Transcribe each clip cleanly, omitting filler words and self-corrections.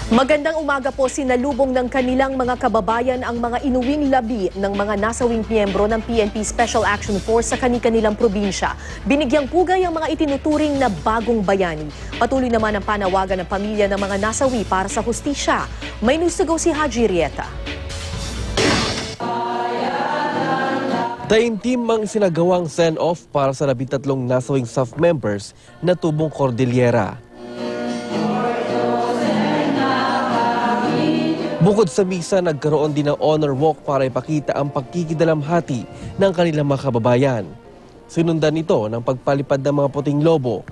Magandang umaga po, sinalubong ng kanilang mga kababayan ang mga inuwing labi ng mga nasawing miyembro ng PNP Special Action Force sa kani-kanilang probinsya. Binigyang pugay ang mga itinuturing na bagong bayani. Patuloy naman ang panawagan ng pamilya ng mga nasawi para sa hustisya. May news to go si Haji Rieta. Taimtim ang isinagawang send-off para sa 13 nasawing staff members na tubong Cordillera. Bukod sa misa, nagkaroon din ng honor walk para ipakita ang pagkikidalamhati ng kanilang mga kababayan. Sinundan ito ng pagpalipad ng mga puting lobo.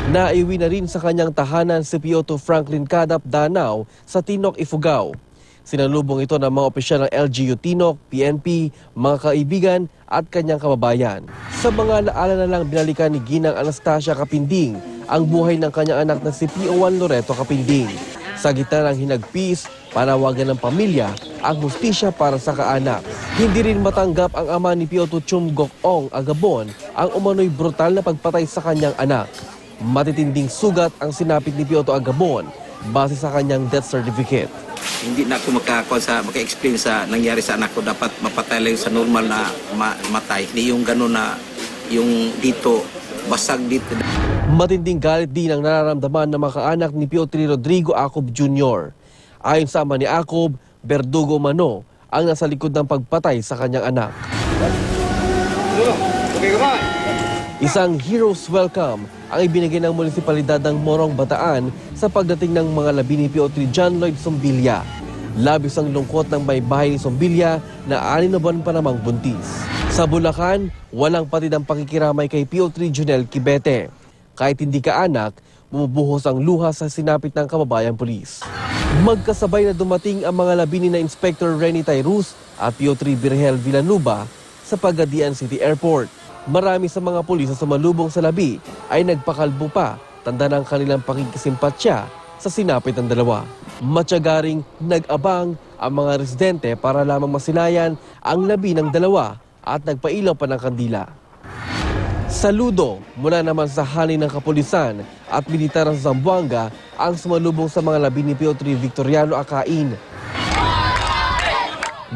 Naiwi na rin sa kanyang tahanan si Piotr Franklin Cadap Danao sa Tinok, Ifugao. Sinalubong ito ng mga opisyal ng LGU Tinok, PNP, mga kaibigan at kanyang kababayan. Sa mga laala na lang binalikan ni Ginang Anastasia Kapinding ang buhay ng kanyang anak na si P.O.1 Loreto Kapinding. Sa gitna ng hinagpis, panawagan ng pamilya ang hustisya para sa kaanak. Hindi rin matanggap ang ama ni Piotr Chumgok-ong Agabon ang umano'y brutal na pagpatay sa kanyang anak. Matitinding sugat ang sinapit ni Piotr Agabon base sa kanyang death certificate. Hindi na ako maka-explain sa nangyari sa anak ko. Dapat mapatay lang sa normal na matay. Hindi yung gano'n na yung dito, basag dito. Matinding galit din ang nararamdaman ng mga kaanak ni Piotr Rodrigo Acob Jr. Ayon sa ama ni Acob, Berdugo Mano ang nasa likod ng pagpatay sa kanyang anak. Isang hero's welcome ang ibinigay ng munisipalidad ng Morong Bataan sa pagdating ng mga labi ni Piotr John Lloyd Sombilya. Labis ang lungkot ng may bahay ni Sombilya na 6 na buwan pa namang buntis. Sa Bulacan, walang patid ang pakikiramay kay Piotr Junel Kibete. Kahit hindi ka anak, bumubuhos ang luha sa sinapit ng kababayang pulis. Magkasabay na dumating ang mga labi ni na Inspector Renny Tairus at Piotr Virgel Villanueva sa Pagadian City Airport. Marami sa mga pulis na sumalubong sa labi ay nagpakalbo pa, tanda ng kanilang pakikisimpatya sa sinapit ng dalawa. Matyagaring nag-abang ang mga residente para lamang masilayan ang labi ng dalawa at nagpailaw pa ng kandila. Saludo mula naman sa hanin ng kapulisan at militar sa Zamboanga ang sumalubong sa mga labi ni Piotr Victoriano Acain.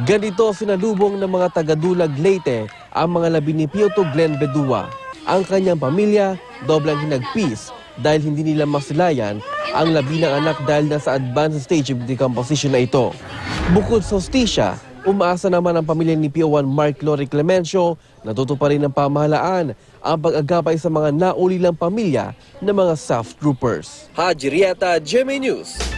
Ganito sinalubong ng mga taga-Dulag Leyte ang mga labi ni Piotr Glenn Bedua. Ang kanyang pamilya doblang hinagpis dahil hindi nila masilayan ang labi ng anak dahil nasa advanced stage of decomposition na ito. Bukod sa hustisya, umaasa naman ang pamilya ni P.O.1 Mark Lori Clemencio na tutuparin ng pamahalaan ang pag-agapay sa mga naulilang pamilya ng mga staff troopers. Haji Rieta, GMA News.